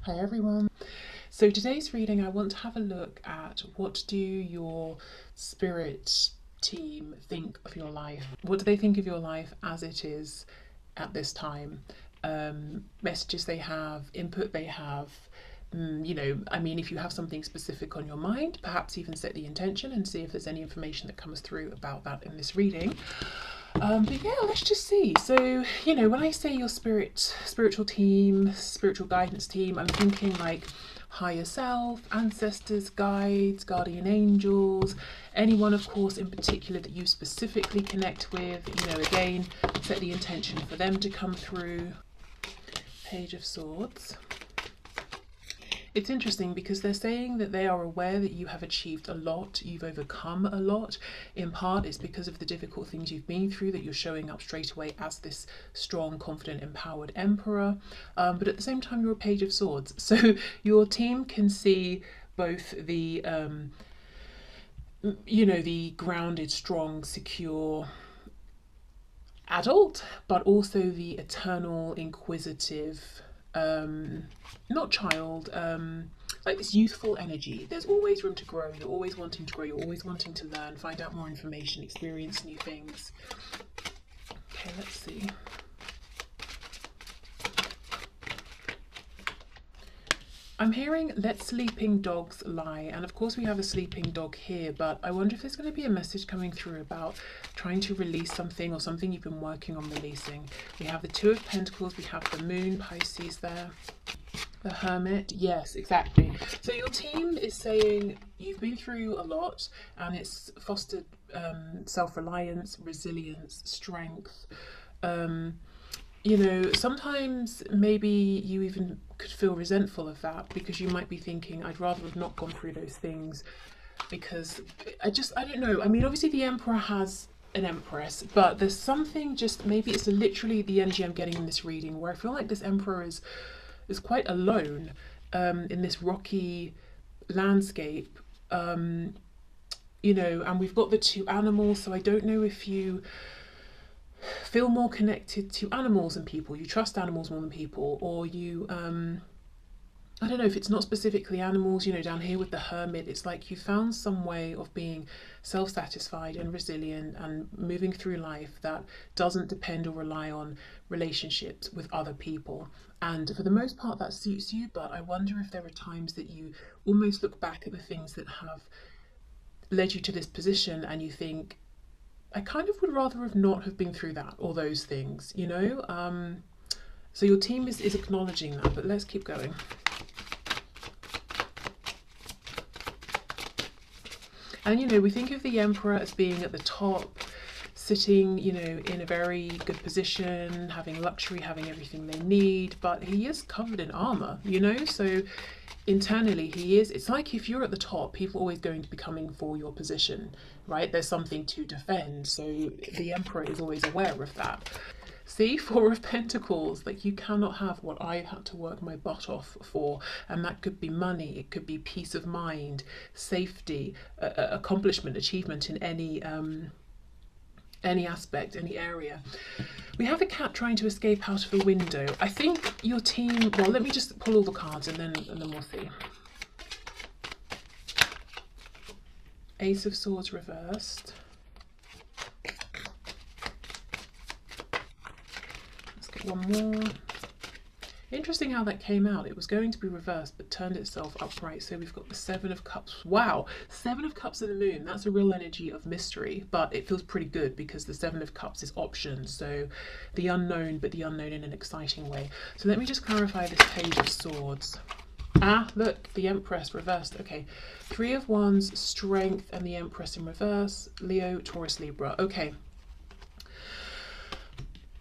Hi everyone. So today's reading, I want to have a look at what do your spirit team think of your life? What do they think of your life as it is at this time? Messages they have, input they have, if you have something specific on your mind, perhaps even set the intention and see if there's any information that comes through about that in this reading. But yeah, let's just see. So, when I say your spiritual team, spiritual guidance team, I'm thinking like higher self, ancestors, guides, guardian angels, anyone, of course, in particular that you specifically connect with. Again, set the intention for them to come through. Page of Swords. It's interesting because they're saying that they are aware that you have achieved a lot, you've overcome a lot. In part, it's because of the difficult things you've been through that you're showing up straight away as this strong, confident, empowered emperor. But at the same time, you're a Page of Swords. So your team can see both the, the grounded, strong, secure adult, but also the eternal, inquisitive, not child, like this youthful energy. There's always room to grow. You're always wanting to grow. You're always wanting to learn, find out more information, experience new things. Okay, let's see. I'm hearing let sleeping dogs lie, and of course we have a sleeping dog here, but I wonder if there's going to be a message coming through about trying to release something or something you've been working on releasing. We have the Two of Pentacles, we have the Moon, Pisces there, the Hermit. Yes, exactly. So your team is saying you've been through a lot and it's fostered self-reliance, resilience, strength. Sometimes maybe you even could feel resentful of that because you might be thinking, I'd rather have not gone through those things because I don't know. I mean, obviously the Emperor has an Empress, but there's something maybe it's literally the energy I'm getting in this reading where I feel like this Emperor is quite alone in this rocky landscape, and we've got the two animals, so I don't know if you feel more connected to animals than people, you trust animals more than people, or you I don't know if it's not specifically animals. Down here with the Hermit, it's like you found some way of being self-satisfied and resilient and moving through life that doesn't depend or rely on relationships with other people, and for the most part that suits you. But I wonder if there are times that you almost look back at the things that have led you to this position and you think, I kind of would rather have not have been through that or those things, So your team is acknowledging that, but let's keep going. And, we think of the Emperor as being at the top, sitting, in a very good position, having luxury, having everything they need, but he is covered in armor, so internally it's like if you're at the top, people are always going to be coming for your position, right? There's something to defend, so the Emperor is always aware of that. See, Four of Pentacles, like you cannot have what I've had to work my butt off for, and that could be money, it could be peace of mind, safety, accomplishment, achievement in any aspect, any area. We have a cat trying to escape out of a window. I think your team, well, let me just pull all the cards and then we'll see. Ace of Swords reversed. Let's get one more. Interesting how that came out. It was going to be reversed but turned itself upright. So we've got the Seven of Cups. Wow, Seven of Cups and the Moon. That's a real energy of mystery, but it feels pretty good because the Seven of Cups is options. So the unknown, but the unknown in an exciting way. So let me just clarify this Page of Swords. Ah, look, the Empress reversed. Okay, Three of Wands, Strength, and the Empress in reverse. Leo, Taurus, Libra. Okay.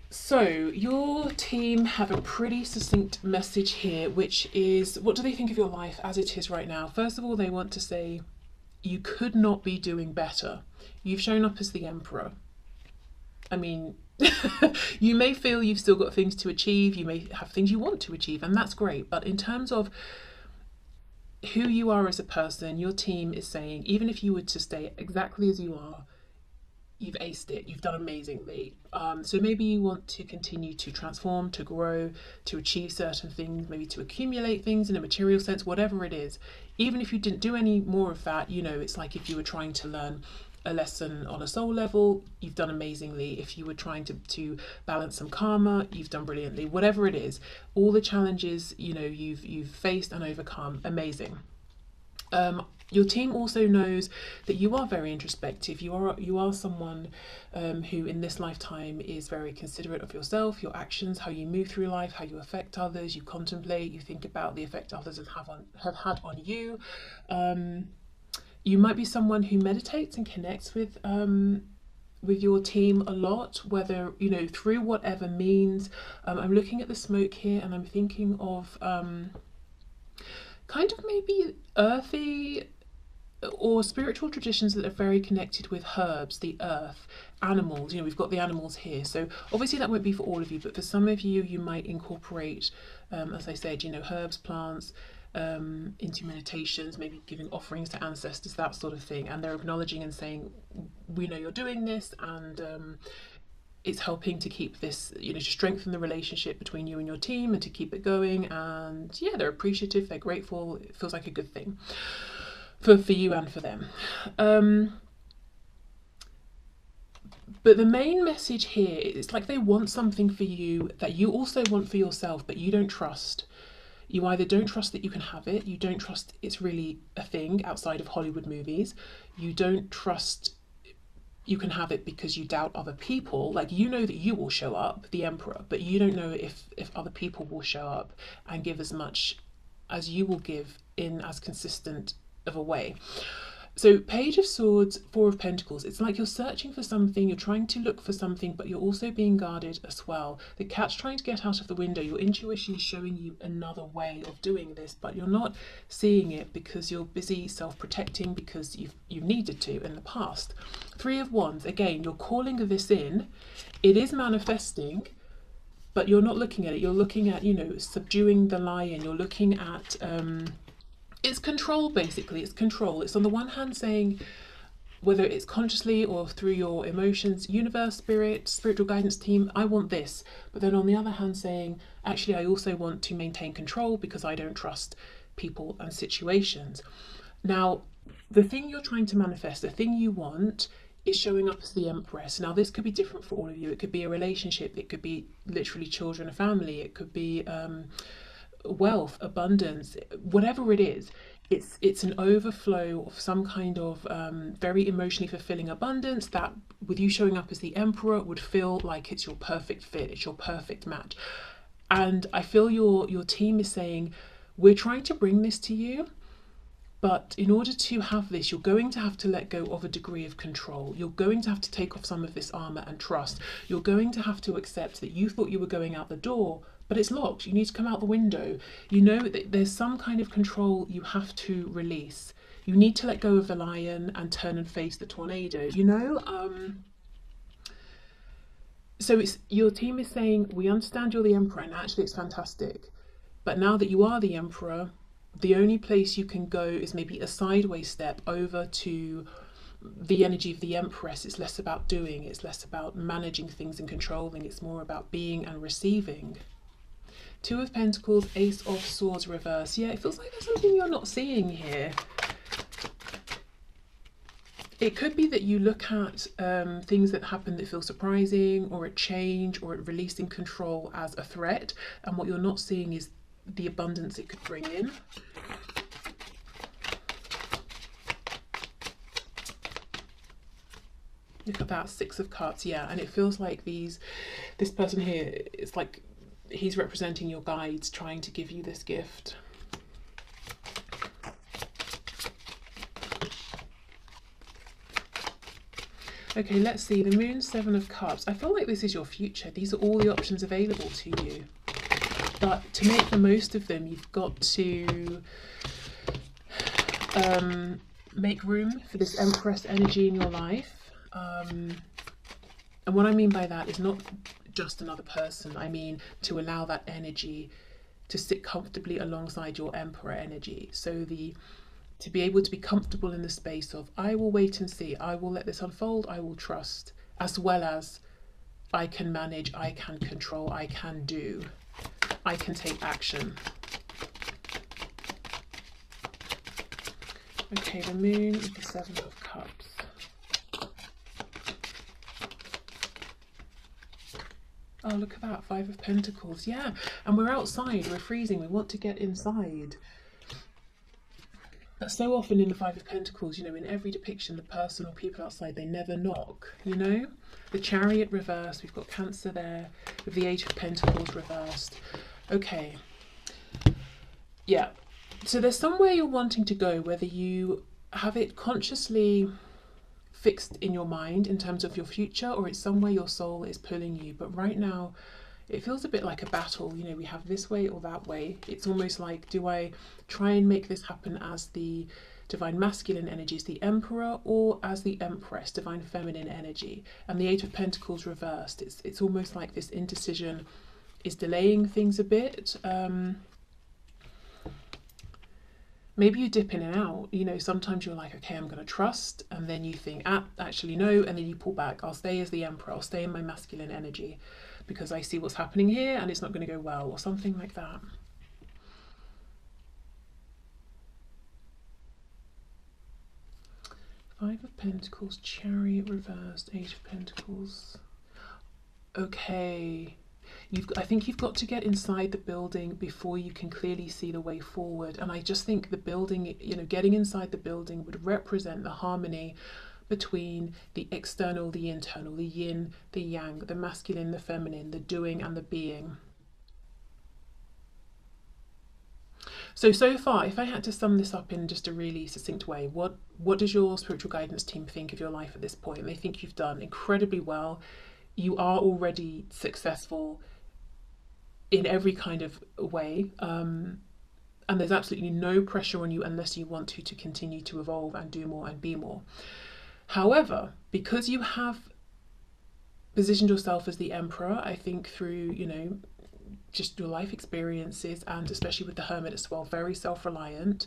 So your team have a pretty succinct message here, which is, what do they think of your life as it is right now? First of all, they want to say, you could not be doing better. You've shown up as the Emperor. I mean, you may feel you've still got things to achieve, you may have things you want to achieve, and that's great. But in terms of who you are as a person, your team is saying, even if you were to stay exactly as you are, you've aced it, you've done amazingly. So maybe you want to continue to transform, to grow, to achieve certain things, maybe to accumulate things in a material sense, whatever it is. Even if you didn't do any more of that, you know, it's like if you were trying to learn a lesson on a soul level, you've done amazingly. If you were trying to balance some karma, you've done brilliantly. Whatever it is, all the challenges, you know, you've faced and overcome, amazing. Your team also knows that you are very introspective. You are someone who in this lifetime is very considerate of yourself, your actions, how you move through life, how you affect others. You contemplate, you think about the effect others have had on you. You might be someone who meditates and connects with your team a lot, whether, you know, through whatever means. I'm looking at the smoke here and I'm thinking of kind of maybe earthy or spiritual traditions that are very connected with herbs, the earth, animals. You know, we've got the animals here. So obviously that won't be for all of you, but for some of you, you might incorporate, as I said, you know, herbs, plants, into meditations, maybe giving offerings to ancestors, that sort of thing. And they're acknowledging and saying, we know you're doing this, and it's helping to keep this, you know, to strengthen the relationship between you and your team and to keep it going. And yeah, they're appreciative, they're grateful. It feels like a good thing for you and for them. But the main message here is like they want something for you that you also want for yourself, but you don't trust. You either don't trust that you can have it, you don't trust it's really a thing outside of Hollywood movies, you don't trust you can have it because you doubt other people. Like, you know that you will show up, the Emperor, but you don't know if other people will show up and give as much as you will give in as consistent of a way. So Page of Swords, Four of Pentacles, it's like you're searching for something, you're trying to look for something, but you're also being guarded as well. The cat's trying to get out of the window. Your intuition is showing you another way of doing this, but you're not seeing it because you're busy self-protecting because you've needed to in the past. Three of Wands, again, you're calling this in. It is manifesting, but you're not looking at it. You're looking at, you know, subduing the lion. You're looking at... it's control, basically. It's control. It's on the one hand saying, whether it's consciously or through your emotions, universe, spirit, spiritual guidance team, I want this. But then on the other hand saying, actually, I also want to maintain control because I don't trust people and situations. Now, the thing you're trying to manifest, the thing you want, is showing up as the Empress. Now, this could be different for all of you. It could be a relationship. It could be literally children, a family. It could be... wealth, abundance, whatever it is, it's an overflow of some kind of very emotionally fulfilling abundance that, with you showing up as the Emperor, would feel like it's your perfect fit, it's your perfect match. And I feel your team is saying, we're trying to bring this to you, but in order to have this, you're going to have to let go of a degree of control. You're going to have to take off some of this armor and trust. You're going to have to accept that you thought you were going out the door, but it's locked. You need to come out the window. You know that there's some kind of control you have to release. You need to let go of the lion and turn and face the tornado, you know? So it's, your team is saying, we understand you're the Emperor, and actually it's fantastic. But now that you are the Emperor, the only place you can go is maybe a sideways step over to the energy of the Empress. It's less about doing, it's less about managing things and controlling, it's more about being and receiving. Two of Pentacles, Ace of Swords reverse. Yeah, it feels like there's something you're not seeing here. It could be that you look at things that happen that feel surprising, or a change, or releasing control as a threat, and what you're not seeing is the abundance it could bring in. Look at that, Six of Cups. Yeah, and it feels like this person here, it's like he's representing your guides trying to give you this gift. Okay, let's see, the Moon, Seven of Cups. I feel like this is your future. These are all the options available to you. But to make the most of them, you've got to make room for this Empress energy in your life. And what I mean by that is not just another person. I mean to allow that energy to sit comfortably alongside your Emperor energy. So the to be able to be comfortable in the space of, I will wait and see, I will let this unfold, I will trust, as well as I can manage, I can control, I can do, I can take action. Okay, the moon is the Seven of Cups. Oh, look at that, Five of Pentacles. Yeah, and we're outside, we're freezing, we want to get inside. But so often in the Five of Pentacles, you know, in every depiction, the person or people outside, they never knock, you know? The Chariot reversed, we've got Cancer there, with the Eight of Pentacles reversed. Okay. Yeah. So there's somewhere you're wanting to go, whether you have it consciously fixed in your mind in terms of your future, or it's somewhere your soul is pulling you. But right now, it feels a bit like a battle. You know, we have this way or that way. It's almost like, do I try and make this happen as the divine masculine energy, as the Emperor, or as the Empress, divine feminine energy? And the Eight of Pentacles reversed. It's almost like this indecision is delaying things a bit. Maybe you dip in and out, you know, sometimes you're like, okay, I'm going to trust, and then you think, actually no, and then you pull back. I'll stay as the Emperor, I'll stay in my masculine energy because I see what's happening here and it's not going to go well, or something like that. Five of Pentacles, Chariot reversed, Eight of Pentacles. Okay. I think you've got to get inside the building before you can clearly see the way forward. And I just think the building, you know, getting inside the building would represent the harmony between the external, the internal, the yin, the yang, the masculine, the feminine, the doing and the being. So far, if I had to sum this up in just a really succinct way, what does your spiritual guidance team think of your life at this point? They think you've done incredibly well. You are already successful in every kind of way, and there's absolutely no pressure on you unless you want to continue to evolve and do more and be more. However, because you have positioned yourself as the Emperor, I think through, you know, just your life experiences, and especially with the Hermit as well, very self-reliant,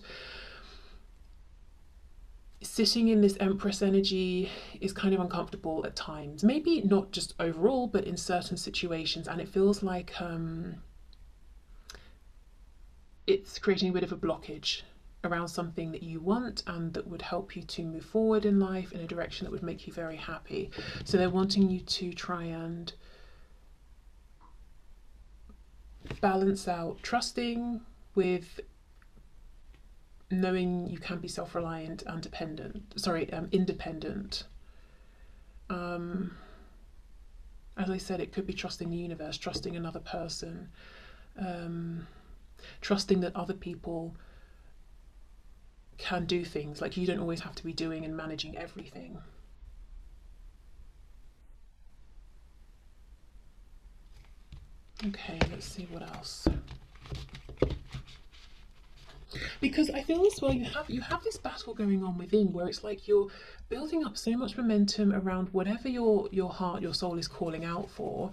sitting in this Empress energy is kind of uncomfortable at times. Maybe not just overall, but in certain situations. And it feels like it's creating a bit of a blockage around something that you want and that would help you to move forward in life in a direction that would make you very happy. So they're wanting you to try and balance out trusting with knowing you can be self-reliant and independent. As I said, it could be trusting the universe, trusting another person, trusting that other people can do things. Like, you don't always have to be doing and managing everything. Okay, let's see what else. Because I feel as well, you have this battle going on within, where it's like you're building up so much momentum around whatever your heart, your soul is calling out for,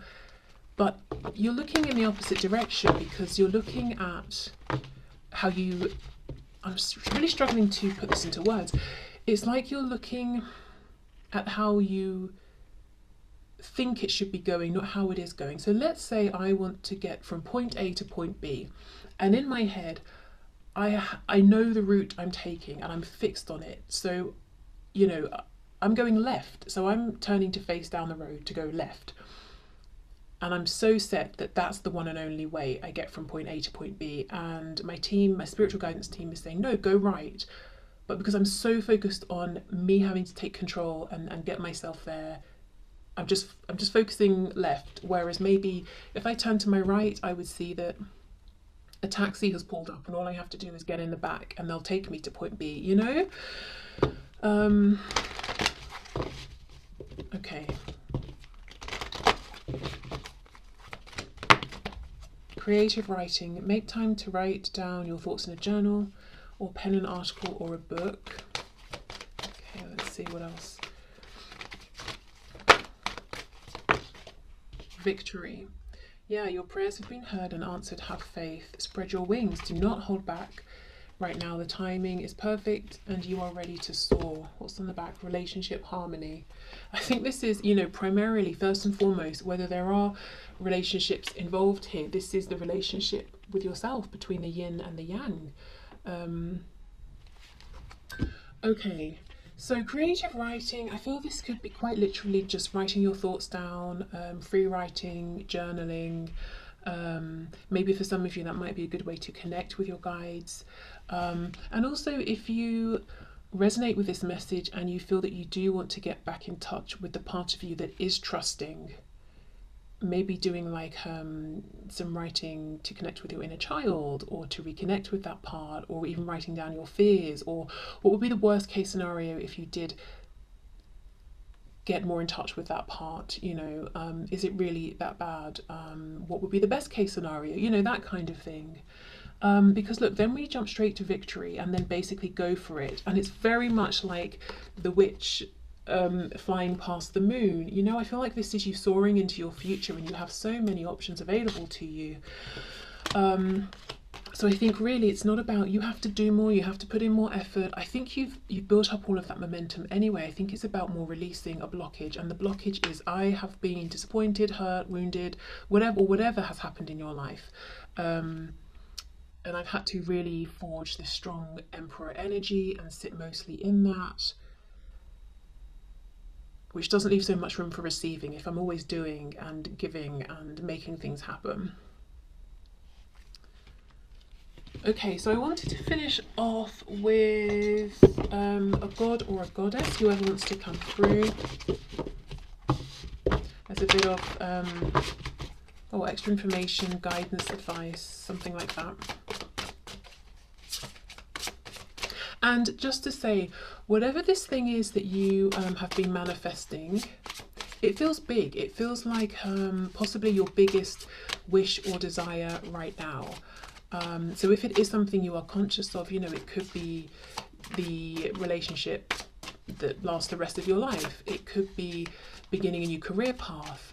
but you're looking in the opposite direction, because you're looking at how I'm really struggling to put this into words. It's like you're looking at how you think it should be going, not how it is going. So let's say I want to get from point A to point B, and in my head I know the route I'm taking and I'm fixed on it. So, you know, I'm going left, so I'm turning to face down the road to go left, and I'm so set that that's the one and only way I get from point A to point B. And my team, my spiritual guidance team, is saying, no, go right. But because I'm so focused on me having to take control and get myself there, I'm just focusing left. Whereas maybe if I turn to my right, I would see that a taxi has pulled up and all I have to do is get in the back and they'll take me to point B, you know? Okay. Creative writing. Make time to write down your thoughts in a journal, or pen an article or a book. Okay, let's see what else. Victory. Yeah, your prayers have been heard and answered. Have faith. Spread your wings. Do not hold back. right now. The timing is perfect and you are ready to soar. What's on the back? Relationship harmony. I think this is, you know, primarily, first and foremost, whether there are relationships involved here, this is the relationship with yourself, between the yin and the yang. Okay, so creative writing, I feel this could be quite literally just writing your thoughts down, free writing, journaling. Maybe for some of you that might be a good way to connect with your guides. And also, if you resonate with this message and you feel that you do want to get back in touch with the part of you that is trusting, maybe doing like some writing to connect with your inner child, or to reconnect with that part, or even writing down your fears, or what would be the worst case scenario if you did get more in touch with that part, you know, is it really that bad? What would be the best case scenario, you know, that kind of thing. Because look, then we jump straight to victory and then basically go for it, and it's very much like the witch flying past the moon. You know, I feel like this is you soaring into your future and you have so many options available to you. So I think really it's not about you have to do more, you have to put in more effort. I think you've built up all of that momentum anyway. I think it's about more releasing a blockage, and the blockage is I have been disappointed, hurt, wounded, whatever has happened in your life. And I've had to really forge this strong Emperor energy and sit mostly in that, which doesn't leave so much room for receiving if I'm always doing and giving and making things happen. Okay, so I wanted to finish off with a god or a goddess, whoever wants to come through, as a bit of extra information, guidance, advice, something like that. And just to say, whatever this thing is that you have been manifesting, it feels big. It feels like possibly your biggest wish or desire right now. So if it is something you are conscious of, you know, it could be the relationship that lasts the rest of your life. It could be beginning a new career path.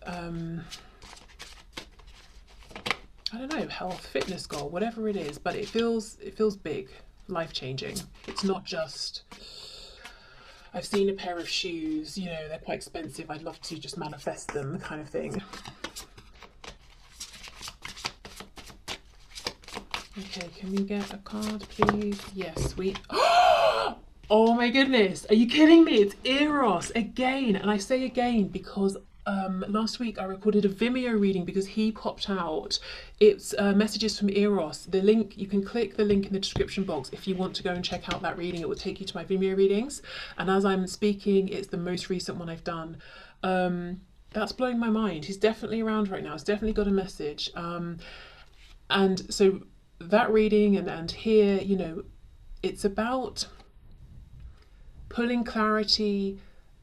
I don't know, health, fitness goal, whatever it is, but it feels big, life-changing. It's not just, I've seen a pair of shoes, you know, they're quite expensive, I'd love to just manifest them, kind of thing. Okay, can we get a card, please? Yes, we... Oh my goodness, are you kidding me? It's Eros again. And I say again because last week I recorded a Vimeo reading because he popped out. It's messages from Eros. The link, you can click the link in the description box if you want to go and check out that reading. It will take you to my Vimeo readings. And as I'm speaking, it's the most recent one I've done. That's blowing my mind. He's definitely around right now. He's definitely got a message. And so that reading and here, you know, it's about pulling clarity,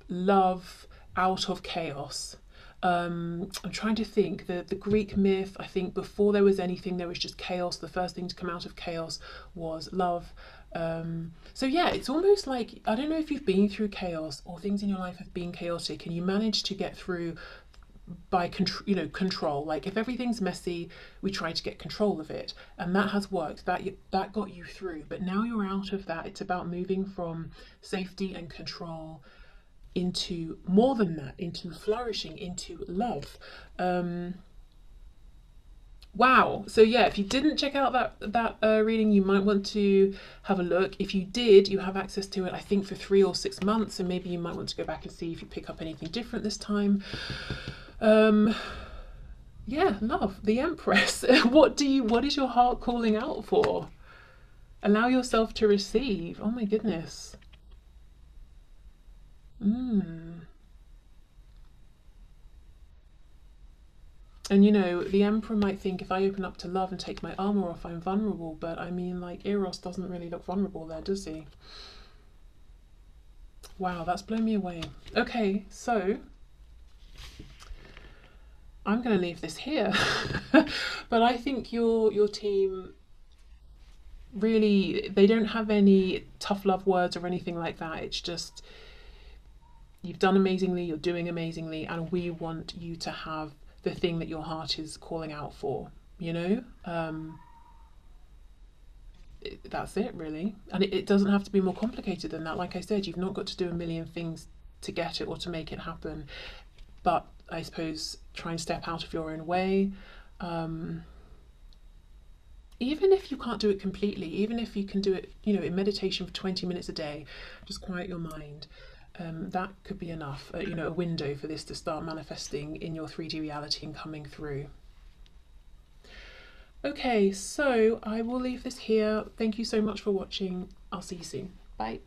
love out of chaos. I'm trying to think, the Greek myth, I think before there was anything, there was just chaos. The first thing to come out of chaos was love. So yeah, it's almost like, I don't know if you've been through chaos or things in your life have been chaotic and you manage to get through by control. Like if everything's messy, we try to get control of it, and that has worked. That got you through. But now you're out of that. It's about moving from safety and control into more than that, into flourishing, into love. Wow. So yeah, if you didn't check out that reading, you might want to have a look. If you did, you have access to it, I think, for 3 or 6 months, and maybe you might want to go back and see if you pick up anything different this time. Yeah, love, the Empress. What is your heart calling out for? Allow yourself to receive. Oh my goodness. And you know, the Emperor might think, if I open up to love and take my armor off, I'm vulnerable. But I mean, like, Eros doesn't really look vulnerable there, does he? Wow, that's blown me away. Okay, so I'm going to leave this here. But I think your team really, they don't have any tough love words or anything like that. It's just, you've done amazingly, you're doing amazingly, and we want you to have the thing that your heart is calling out for, you know? that's it really. And it doesn't have to be more complicated than that. Like I said, you've not got to do a million things to get it or to make it happen. But I suppose try and step out of your own way. Even if you can't do it completely, even if you can do it, in meditation for 20 minutes a day, just quiet your mind. That could be enough, a window for this to start manifesting in your 3D reality and coming through. Okay, so I will leave this here. Thank you so much for watching. I'll see you soon. Bye.